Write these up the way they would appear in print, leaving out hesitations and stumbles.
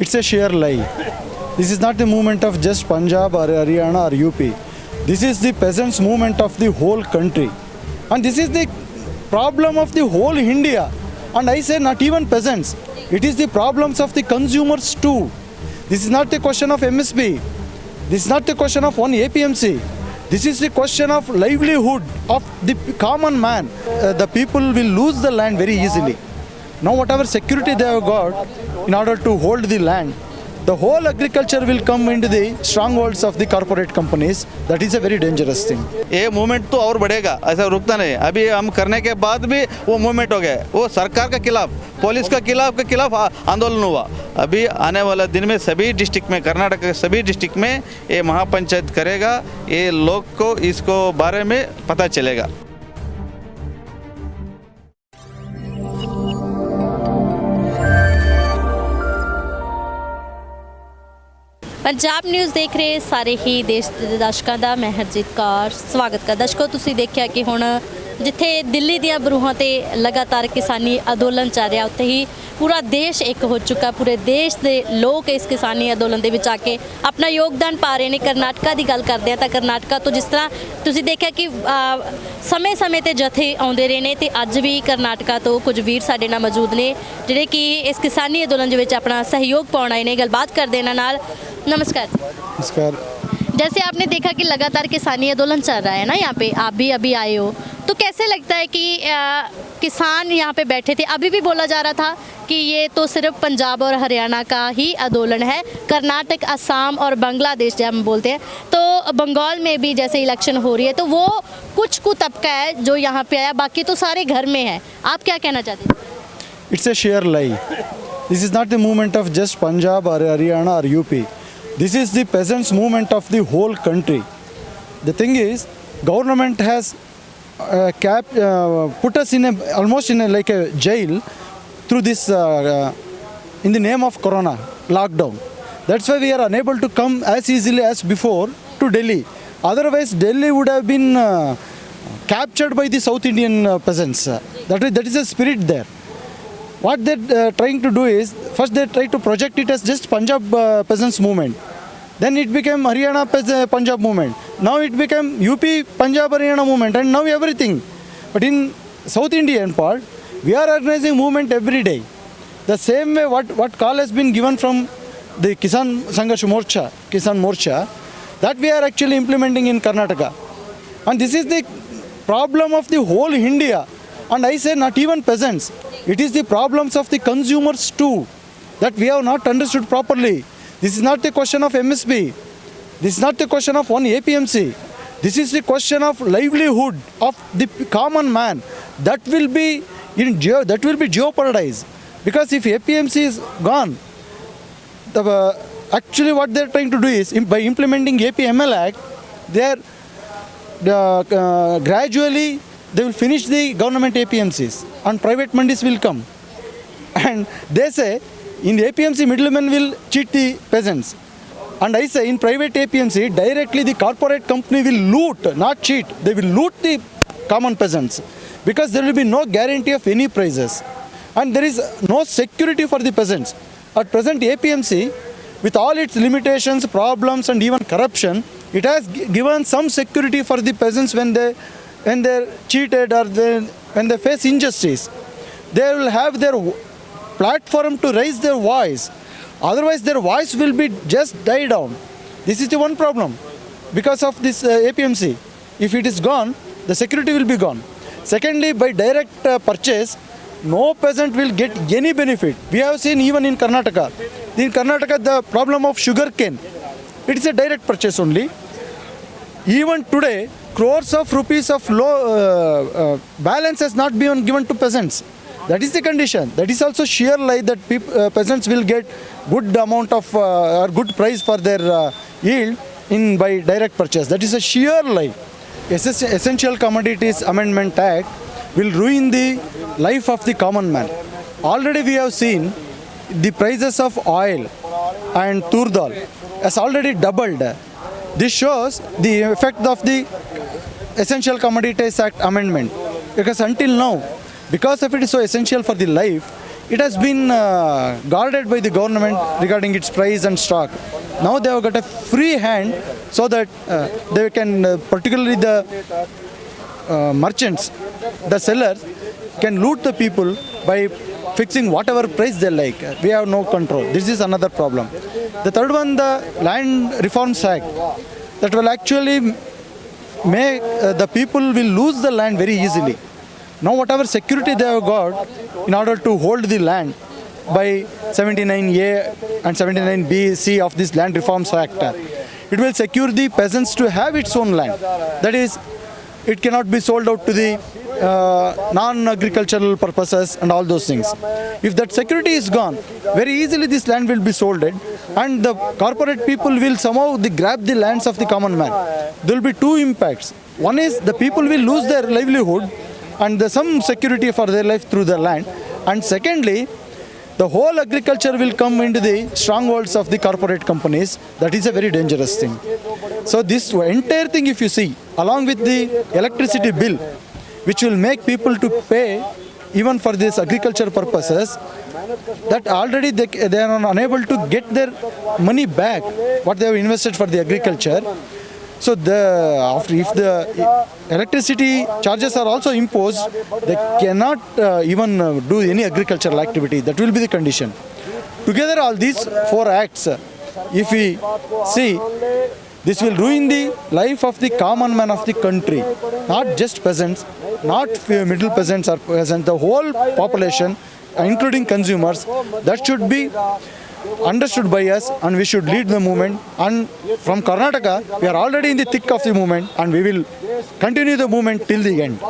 It's a sheer lie. This is not the movement of just Punjab or Haryana or UP. This is the peasants' movement of the whole country. And this is the problem of the whole India. And I say not even peasants. It is the problems of the consumers too. This is not the question of MSP. This is not the question of one APMC. This is the question of livelihood of the common man. The people will lose the land very easily. Now whatever security they have got in order to hold the land, the whole agriculture will come into the strongholds of the corporate companies. That is a very dangerous thing. ये movement तो और बढ़ेगा, ऐसा रुकता नहीं। अभी हम करने के बाद भी वो मूवमेंट हो गया, वो सरकार के खिलाफ, पुलिस के खिलाफ आंदोलन हुआ। अभी आने वाला दिन में सभी डिस्ट्रिक्ट में, कर्नाटक के सभी डिस्ट्रिक्ट में ये महापंचायत करेगा, ये लोग को इसको बारे में पता चलेगा। पंजाब न्यूज़ देख रहे ਸਾਰੇ ਹੀ ਦੇਸ਼ ਦੇ ਦਰਸ਼ਕਾਂ ਦਾ ਮੈਂ ਹਰਜੀਤ ਕੌਰ ਸਵਾਗਤ ਕਰਦਾ। ਦਰਸ਼ਕੋ ਤੁਸੀਂ ਦੇਖਿਆ ਕਿ ਹੁਣ ਜਿੱਥੇ ਦਿੱਲੀ ਦੀਆਂ ਬਰੂਹਾਂ ਤੇ ਲਗਾਤਾਰ ਕਿਸਾਨੀ ਅੰਦੋਲਨ ਚੱਲ ਰਿਹਾ, ਉੱਥੇ ਹੀ ਪੂਰਾ ਦੇਸ਼ ਇੱਕ ਹੋ ਚੁੱਕਾ। ਪੂਰੇ ਦੇਸ਼ ਦੇ ਲੋਕ ਇਸ ਕਿਸਾਨੀ ਅੰਦੋਲਨ ਦੇ ਵਿੱਚ ਆ ਕੇ ਆਪਣਾ ਯੋਗਦਾਨ ਪਾ ਰਹੇ ਨੇ। ਕਰਨਾਟਕਾ ਦੀ ਗੱਲ ਕਰਦੇ ਆ ਤਾਂ ਕਰਨਾਟਕਾ ਤੋਂ ਜਿਸ ਤਰ੍ਹਾਂ ਤੁਸੀਂ ਦੇਖਿਆ ਕਿ ਸਮੇਂ-ਸਮੇਂ ਤੇ ਜਥੇ ਆਉਂਦੇ ਰਹੇ ਨੇ ਤੇ ਅੱਜ ਵੀ ਕਰਨਾਟਕਾ ਤੋਂ ਕੁਝ ਵੀਰ ਸਾਡੇ ਨਾਲ ਮੌਜੂਦ ਨੇ ਜਿਹੜੇ ਕਿ ਇਸ ਕਿਸਾਨੀ ਅੰਦੋਲਨ ਦੇ ਵਿੱਚ ਆਪਣਾ ਸਹਿਯੋਗ ਪਾਉਣ ਆਏ ਨੇ। ਗੱਲਬਾਤ ਕਰਦੇ ਇਹਨਾਂ ਨਾਲ। नमस्कार। नमस्कार। जैसे आपने देखा कि लगातार किसानी आंदोलन चल रहा है ना, यहाँ पे आप भी अभी आए हो, तो कैसे लगता है कि किसान यहाँ पे बैठे थे? अभी भी बोला जा रहा था कि ये तो सिर्फ पंजाब और हरियाणा का ही आंदोलन है, कर्नाटक, असम और बांग्लादेश जब हम बोलते हैं तो बंगाल में भी जैसे इलेक्शन हो रही है तो वो कुछ तबका है जो यहाँ पे आया, बाकी तो सारे घर में है। आप क्या कहना चाहते हैं? It's a sheer lie. This is not the movement of just Punjab or Haryana or UP. This is the peasants' movement of the whole country. The thing is, government has put us in almost in like a jail through this in the name of Corona lockdown. That's why we are unable to come as easily as before to Delhi. Otherwise, Delhi would have been captured by the South Indian peasants. That is the spirit there. What they're trying to do is, first they try to project it as just Punjab peasants movement. Then it became Haryana Punjab movement. Now it became UP Punjab Haryana movement, and now everything. But in South Indian part, we are organizing movement every day. The same way what call has been given from the Kisan Sangharsh Morcha, Kisan Morcha, that we are actually implementing in Karnataka. And this is the problem of the whole India. And I say not even peasants. It is the problems of the consumers too that we have not understood properly. This is not the question of MSP. This is not the question of one APMC. This is the question of livelihood of the common man that will be jeopardized. Because if APMC is gone, actually what they are trying to do is, by implementing APML Act, they are gradually they will finish the government APMCs and private mandis will come. And they say in the APMC middlemen will cheat the peasants. And I say in private APMC directly the corporate company will loot, not cheat. They will loot the common peasants because there will be no guarantee of any prices. And there is no security for the peasants. At present APMC, with all its limitations, problems and even corruption, it has given some security for the peasants when they're cheated or when they face injustice. They will have their platform to raise their voice. Otherwise their voice will be just die down. This is the one problem. Because of this APMC, if it is gone, the security will be gone. Secondly, by direct purchase, no peasant will get any benefit. We have seen even in Karnataka. In Karnataka, the problem of sugar cane, it is a direct purchase only. Even today, crores of rupees of low balance has not been given to peasants. That is the condition. That is also sheer lie that peasants will get good amount of or good price for their yield by direct purchase. That is a sheer lie. Essential Commodities Amendment Act will ruin the life of the common man. Already we have seen the prices of oil and tur dal has already doubled. This shows the effect of the Essential Commodities Act amendment, because until now, because of it is so essential for the life, it has been guarded by the government regarding its price and stock. Now they have got a free hand so that they can, particularly the merchants, the sellers, can loot the people by fixing whatever price they like. We have no control. This is another problem. The third one, the Land Reforms Act, that will actually make the people will lose the land very easily. Now whatever security they have got in order to hold the land by 79A and 79B, C of this Land Reforms Act, it will secure the peasants to have its own land. That is, it cannot be sold out to the non-agricultural purposes and all those things. If that security is gone, very easily this land will be sold and the corporate people will somehow grab the lands of the common man. There will be two impacts. One is the people will lose their livelihood and some security for their life through the land. And secondly, the whole agriculture will come into the strongholds of the corporate companies. That is a very dangerous thing. So this entire thing, if you see, along with the electricity bill, which will make people to pay even for this agriculture purposes, that already they are unable to get their money back, what they have invested for the agriculture. So if the electricity charges are also imposed, they cannot even do any agricultural activity. That will be the condition. Together all these four acts, if we see, this will ruin the life of the common man of the country, not just peasants, not middle peasants or peasants, the whole population, including consumers. That should be understood by us and we should lead the movement. And from Karnataka, we are already in the thick of the movement and we will continue the movement till the end.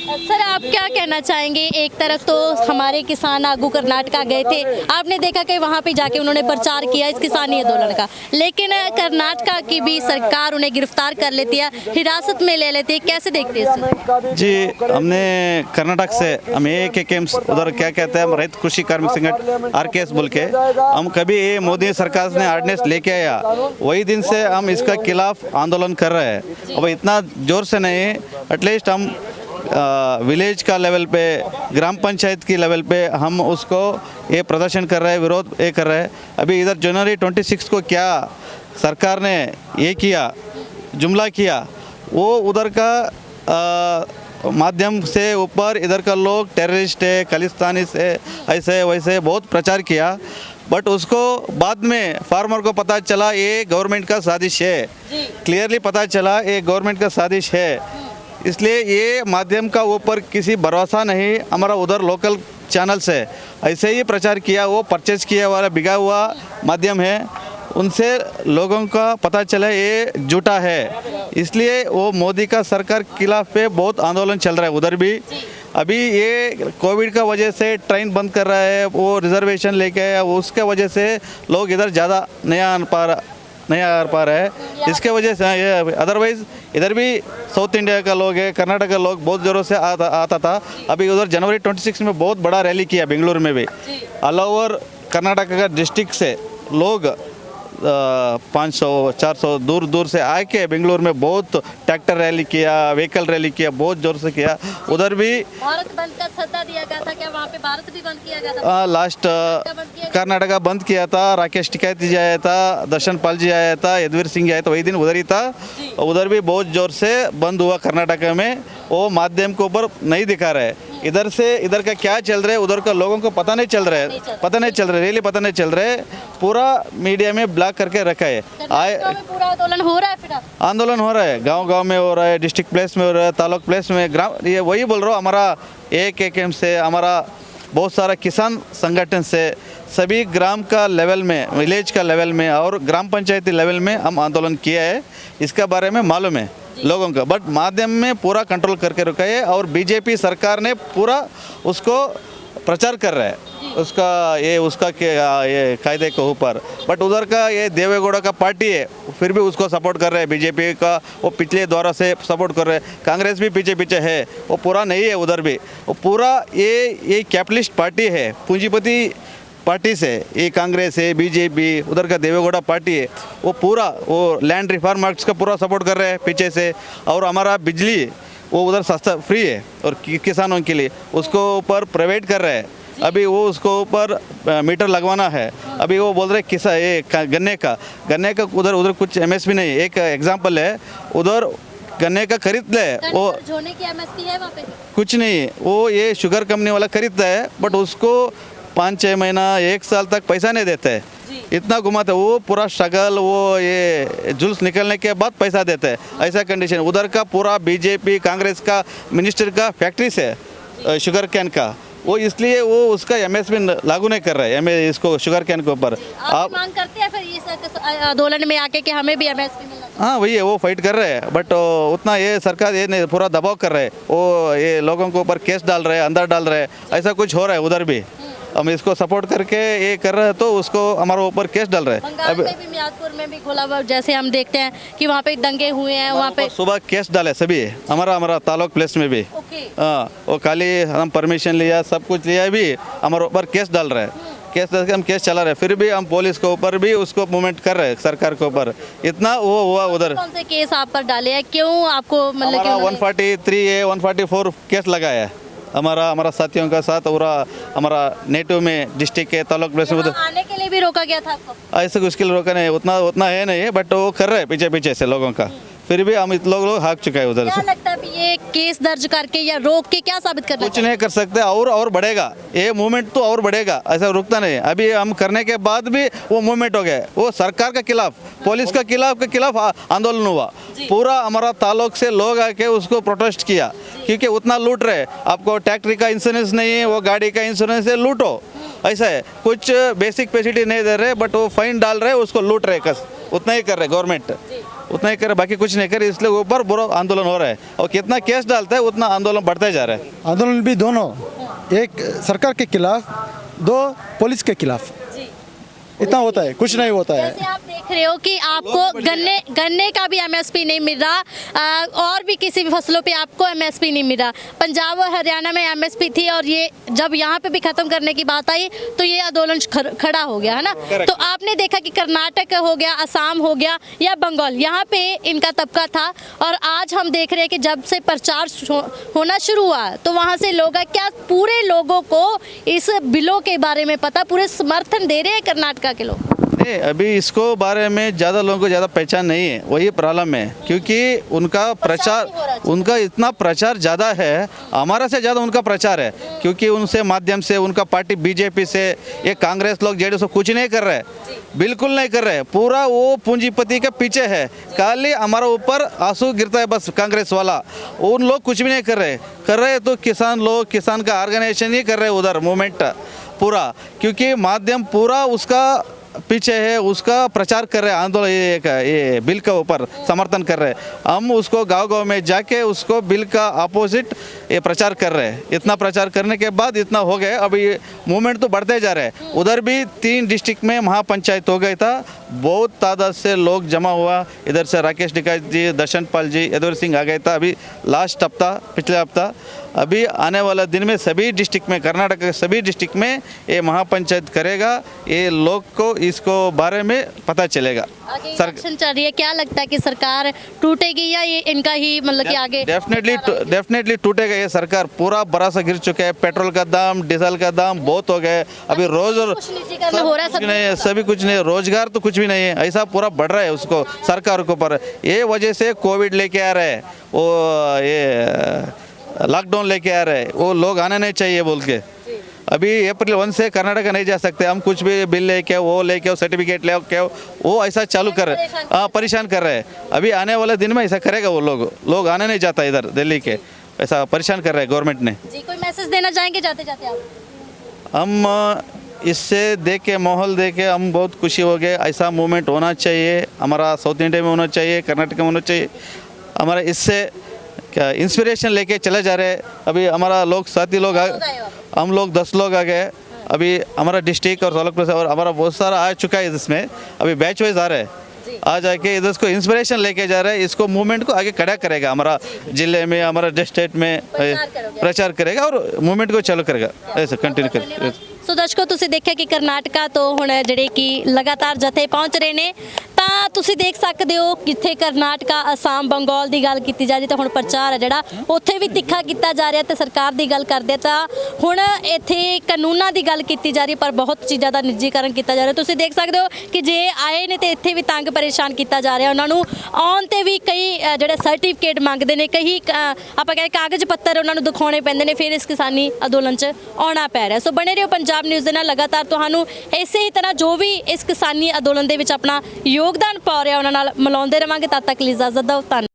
Sir आप क्या कहना चाहेंगे? एक तरफ तो हमारे किसान आगू कर्नाटका गए थे, आपने देखा कि वहाँ पे जाके उन्होंने प्रचार किया इस किसानी आंदोलन का, लेकिन कर्नाटका की भी सरकार उन्हें गिरफ्तार कर लेती है, हिरासत में ले लेती है, कैसे देखते हैं इसे? जी, हमने कर्नाटक से हम AKMs उधर क्या कहते हैं, हम रैत कृषि कार्मिक संगठन RKS बोल के, हम कभी ये मोदी सरकार ने ऑर्डिनेंस लेके आया वही दिन से हम इसका खिलाफ आंदोलन कर रहे हैं। अब इतना जोर से नहीं, एटलीस्ट हम विलेज का लेवल पे, ग्राम पंचायत की लेवल पे हम उसको ये प्रदर्शन कर रहे हैं, विरोध ये कर रहे हैं। अभी इधर जनवरी 26 को क्या सरकार ने ये किया, जुमला किया, वो उधर का माध्यम से ऊपर इधर का लोग टेररिस्ट है, खालिस्तानी से ऐसे वैसे बहुत प्रचार किया, बट उसको बाद में फार्मर को पता चला ये गवर्नमेंट का साजिश है, क्लियरली पता चला ये गवर्नमेंट का साजिश है। इसलिए ये माध्यम का ऊपर किसी भरोसा नहीं, हमारा उधर लोकल चैनल से ऐसे ही प्रचार किया, वो परचेज किया वाला बिका हुआ माध्यम है, उनसे लोगों का पता चला ये झूठा है। इसलिए वो मोदी का सरकार के खिलाफ पे बहुत आंदोलन चल रहा है उधर भी। अभी ये कोविड का वजह से ट्रेन बंद कर रहा है, वो रिजर्वेशन लेके आया, उसके वजह से लोग इधर ज़्यादा नहीं आ पा रहा है, इसके वजह से ये अदरवाइज इधर भी साउथ इंडिया का लोग है, कर्नाटक का लोग बहुत ज़ोरों से आता था। अभी उधर जनवरी 26 में बहुत बड़ा रैली किया बेंगलुरु में भी, ऑल ओवर कर्नाटक का डिस्ट्रिक्ट से लोग 500-400 दूर दूर से आके बेंगलुरु में बहुत ट्रैक्टर रैली किया, व्हीकल रैली किया, बहुत जोर से किया। उधर भी भारत बंद का सद्दा दिया गया था, क्या वहाँ पे भारत भी बंद किया गया था? लास्ट कर्नाटका बंद किया था, राकेश टिकैती जी आया था, दर्शन पाल जी आया था, यदुवीर सिंह आया था, वही दिन उधर ही था। उधर भी बहुत जोर से बंद हुआ कर्नाटका में, वो माध्यम के ऊपर नहीं दिखा रहे। इधर से इधर का क्या चल रहा है उधर का लोगों को पता नहीं चल रहा है, रियली पता नहीं चल रहा है, पूरा मीडिया में ब्लॉक करके रखा है। पूरा आंदोलन हो रहा है, फिर आंदोलन हो रहा है, गांव-गांव में हो रहा है, डिस्ट्रिक्ट प्लेस में हो रहा है, तालुक प्लेस में, ग्राम, ये वही बोल रहा हूँ, हमारा AKM से, हमारा बहुत सारा किसान संगठन से, सभी ग्राम का लेवल में, विलेज का लेवल में और ग्राम पंचायती लेवल में हम आंदोलन किया है। इसके बारे में मालूम है लोगों का, बट माध्यम में पूरा कंट्रोल करके रखा है और बीजेपी सरकार ने पूरा उसको प्रचार कर रहा है, उसका ये कायदे के ऊपर। बट उधर का ये देवेगौड़ा का पार्टी है, फिर भी उसको सपोर्ट कर रहे हैं, बीजेपी का वो पिछले दौरा से सपोर्ट कर रहे हैं, कांग्रेस भी पीछे है, वो पूरा नहीं है उधर भी, वो पूरा ये कैपिटलिस्ट पार्टी है, पूंजीपति पार्टी से, ये कांग्रेस है, बीजेपी, उधर का देवेगौड़ा पार्टी है, वो पूरा वो लैंड रिफॉर्म एक्ट का पूरा सपोर्ट कर रहे हैं पीछे से। और हमारा बिजली वो उधर सस्ता फ्री है और किसानों के लिए उसको ऊपर प्राइवेट कर रहे हैं, अभी वो उसको ऊपर मीटर लगवाना है। अभी वो बोल रहे किसा ये गन्ने का उधर उधर कुछ एमएसपी नहीं। एक एग्जांपल है, उधर गन्ने का खरीद ले वो झोने की एमएसपी है वहाँ पे? कुछ नहीं, वो ये शुगर कंपनी वाला खरीदता है, बट उसको 5-6 महीना 1 साल तक पैसा नहीं देते है। इतना घुमाते, वो पूरा स्ट्रगल, वो ये जुल्स निकलने के बाद पैसा देते हैं। ऐसा कंडीशन उधर का पूरा बीजेपी कांग्रेस का मिनिस्टर का फैक्ट्री से शुगर कैन का, वो इसलिए वो उसका एमएसपी लागू नहीं कर रहे हैं इसको शुगर कैन के ऊपर। आप मांग करते हैं फिर इस आंदोलन में आके कि हमें भी एमएसपी मिलना चाहिए? हाँ वही है, वो फाइट कर रहे हैं, बट उतना ये सरकार ये नहीं, पूरा दबाव कर रहे हैं। वो ये लोगों के ऊपर केस डाल रहे हैं, अंदर डाल रहे हैं, ऐसा कुछ हो रहा है उधर भी। हम इसको सपोर्ट करके ये कर रहे हैं तो उसको हमारे ऊपर केस डाल रहे हैं। बंगाल में भी, मियादपुर में भी खोला, जैसे हम देखते हैं कि वहाँ पे दंगे हुए हैं, वहाँ पे सुबह केस डाले सभी, हमारा तालुक प्लेस में भी। ओके। हाँ, वो खाली हम परमिशन लिया, सब कुछ लिया भी, हमारे ऊपर केस डाल रहे हैं। केस डाल के हम केस चला रहे हैं, फिर भी हम पुलिस के ऊपर भी उसको मूवमेंट कर रहे हैं, सरकार के ऊपर। इतना वो हुआ उधर। कौन से केस आप पर डाले हैं, क्यों आपको मतलब कि हमारा उन्होंने- 143 144 केस लगाया है हमारा साथियों का साथ। पूरा हमारा नेटिव में डिस्ट्रिक्ट के तालुक प्लेस में यहाँ आने के लिए भी रोका गया था आपको? ऐसे मुश्किल रोका नहीं, उतना है नहीं, बट वो कर रहे हैं पीछे से लोगों का। फिर भी हम लोग भाग चुके हैं उधर क्या से। लगता है अभी ये केस दर्ज करके या रोक के क्या साबित करना कुछ नहीं कर सकते, और बढ़ेगा ये मूवमेंट तो, और बढ़ेगा, ऐसा रुकता नहीं। अभी हम करने के बाद भी वो मूवमेंट हो गया, वो सरकार के खिलाफ, पुलिस के खिलाफ आंदोलन हुआ। पूरा हमारा ताल्लुक से लोग आके उसको प्रोटेस्ट किया, क्योंकि उतना लूट रहे। आपको ट्रैक्टर का इंश्योरेंस नहीं है, वो गाड़ी का इंश्योरेंस है, लूटो। ऐसा है, कुछ बेसिक फैसिलिटी नहीं दे रहे, बट वो फाइन डाल रहे, उसको लूट रहे। कस उतना ही कर रहे गवर्नमेंट, उतना ही कर रहे, बाकी कुछ नहीं कर रहे। इसलिए ऊपर बुरा आंदोलन हो रहा है, और कितना केस डालता है उतना आंदोलन बढ़ता जा रहा है। आंदोलन भी दोनों, एक सरकार के खिलाफ, 2 पुलिस के खिलाफ, इतना होता है, कुछ नहीं होता है। जैसे आप देख रहे हो कि आपको गन्ने का भी एमएसपी नहीं मिल रहा, और भी किसी भी फसलों पे आपको एमएसपी नहीं मिल रहा। पंजाब और हरियाणा में एमएसपी थी, और ये जब यहाँ पे भी खत्म करने की बात आई तो ये आंदोलन खड़ा हो गया, है ना? तो आपने देखा कि कर्नाटक हो गया, असम हो गया या बंगाल, यहाँ पे इनका तबका था। और आज हम देख रहे हैं कि जब से प्रचार होना शुरू हुआ तो वहाँ से लोग, क्या पूरे लोगों को इस बिलों के बारे में पता, पूरे समर्थन दे रहे हैं कर्नाटक के लोग? नहीं, अभी इसको बारे में ज़्यादा लोगों को ज़्यादा पहचान नहीं है, वही प्रॉब्लम है। क्योंकि उनका इतना प्रचार ज़्यादा है, हमारा से ज़्यादा उनका प्रचार है। क्योंकि उनसे माध्यम से उनका पार्टी बीजेपी से, ये कांग्रेस लोग जेडीएस कुछ नहीं कर रहे, बिल्कुल नहीं कर रहे। पूरा वो पूंजीपति के पीछे है, खाली हमारा ऊपर आंसू गिरता है बस कांग्रेस वाला। उन लोग कुछ भी नहीं कर रहे तो किसान लोग, किसान का ऑर्गेनाइजेशन ही कर रहे उधर मूवमेंट पूरा। क्योंकि माध्यम पूरा उसका पीछे है, उसका प्रचार कर रहे हैं, आंदोलन ये बिल का ऊपर समर्थन कर रहे हैं। हम उसको गांव में जाके उसको बिल का अपोजिट ये प्रचार कर रहे हैं। इतना प्रचार करने के बाद इतना हो गया, अभी मूवमेंट तो बढ़ते जा रहे हैं। उधर भी 3 डिस्ट्रिक्ट में महापंचायत हो गया था, बहुत तादाद से लोग जमा हुआ। इधर से राकेश टिकायत जी, दर्शन पाल जी, यदुवर सिंह आ गया था अभी लास्ट हफ्ता, पिछले हफ्ता। अभी आने वाला दिन में सभी डिस्ट्रिक्ट में, कर्नाटक के सभी डिस्ट्रिक्ट में ये महापंचायत करेगा। ये लोग को इसको बारे में पता चलेगा। आगे इलेक्शन चल रही है, क्या लगता है कि सरकार टूटेगी या ये इनका ही मतलब कि आगे? डेफिनेटली टूटेगा ये सरकार। पूरा भरोसा गिर चुका है, पेट्रोल का दाम, डीजल का दाम बहुत हो गए। अभी रोज और हो रहा है, सभी कुछ नहीं, रोजगार तो कुछ भी नहीं है, ऐसा पूरा बढ़ रहा है उसको सरकार के ऊपर। ये वजह से कोविड लेके आ रहे हैं, वो ये लॉकडाउन लेके आ रहे हैं, वो लोग आने नहीं चाहिए बोल के। अभी अप्रैल 1 से कर्नाटक नहीं जा सकते हम, कुछ भी बिल लेके वो लेके सर्टिफिकेट लेके वो ऐसा चालू कर रहे हैं। हाँ, परेशान कर रहे हैं। अभी आने वाले दिन में ऐसा करेगा वो लोग आने नहीं जाता इधर दिल्ली के, ऐसा परेशान कर रहे हैं गवर्नमेंट ने जी। कोई मैसेज देना चाहेंगे जाते जाते आप? हम इससे देख के, माहौल देख के हम बहुत खुशी हो गए। ऐसा मूवमेंट होना चाहिए, हमारा साउथ इंडिया में होना चाहिए, कर्नाटक में होना चाहिए। हमारा इससे क्या इंस्पिरेशन लेके चले जा रहे हैं। अभी हमारा लोग साथी लोग हम लोग 10 लोग आ गए। अभी हमारा डिस्ट्रिक्ट और तालुक प्लेस और हमारा बहुत सारा आ चुका है इसमें। अभी बैच वाइज आ रहे हैं, आ जाके इधर को इंस्पिरेशन लेके जा रहे हैं। इसको मूवमेंट को आगे खड़ा करेगा, हमारा जिले में, हमारा डिस्ट्रिक्ट में प्रचार करेगा और मूवमेंट को चालू करेगा, ऐसे कंटिन्यू करेगा। ਸੋ ਦਰਸ਼ਕੋ ਤੁਸੀਂ ਦੇਖਿਆ ਕਿ ਕਰਨਾਟਕਾ ਤੋਂ ਹੁਣ ਜਿਹੜੇ ਕਿ ਲਗਾਤਾਰ ਜਥੇ ਪਹੁੰਚ ਰਹੇ ਨੇ ਤਾਂ ਤਾਂ ਤੁਸੀਂ ਦੇਖ ਸਕਦੇ ਹੋ ਕਿੱਥੇ ਕਰਨਾਟਕਾ ਅਸਾਮ ਬੰਗਾਲ ਦੀ ਗੱਲ ਕੀਤੀ ਜਾ ਰਹੀ ਤਾਂ ਹੁਣ ਪ੍ਰਚਾਰ ਹੈ ਜਿਹੜਾ ਉੱਥੇ ਵੀ ਤਿੱਖਾ ਕੀਤਾ ਜਾ ਰਿਹਾ ਤੇ ਸਰਕਾਰ ਦੀ ਗੱਲ ਕਰਦੇ ਤਾਂ ਹੁਣ ਇੱਥੇ ਕਾਨੂੰਨਾਂ ਦੀ ਗੱਲ ਕੀਤੀ ਜਾ ਰਹੀ ਪਰ ਬਹੁਤ ਚੀਜ਼ਾਂ ਦਾ ਨਿੱਜੀਕਰਨ ਕੀਤਾ ਜਾ ਰਿਹਾ ਤੁਸੀਂ ਦੇਖ ਸਕਦੇ ਹੋ ਕਿ ਜੇ ਆਏ ਨੇ ਤੇ ਇੱਥੇ ਵੀ ਤੰਗ ਪਰੇਸ਼ਾਨ ਕੀਤਾ ਜਾ ਰਿਹਾ ਉਹਨਾਂ ਨੂੰ ਆਉਣ ਤੇ ਵੀ ਕਈ ਜਿਹੜੇ ਸਰਟੀਫਿਕੇਟ ਮੰਗਦੇ ਨੇ ਕਈ ਆਪਾਂ ਕਹਿੰਦੇ ਕਾਗਜ਼ ਪੱਤਰ ਉਹਨਾਂ ਨੂੰ ਦਿਖਾਉਣੇ ਪੈਂਦੇ ਨੇ ਫਿਰ ਇਸ ਕਿਸਾਨੀ ਅੰਦੋਲਨ 'ਚ ਆਉਣਾ ਪੈ ਰਿਹਾ ਸੋ ਬਣੇ ਰਹੋ ਪੰਜਾਬ ਨਿਊਜ਼ ਦੇ ਨਾਲ ਲਗਾਤਾਰ ਤੁਹਾਨੂੰ ਇਸੇ ਹੀ ਤਰ੍ਹਾਂ ਜੋ ਵੀ ਇਸ ਕਿਸਾਨੀ ਅੰਦੋਲਨ ਦੇ ਵਿੱਚ ਆਪਣਾ ਯੋਗਦਾਨ ਪਾ ਰਿਹਾ ਉਹਨਾਂ ਨਾਲ ਮਿਲਾਉਂਦੇ ਰਵਾਂਗੇ ਤਦ ਤੱਕ ਲਈ ਇਜਾਜ਼ਤ ਦਿਓ ਧੰਨਵਾਦ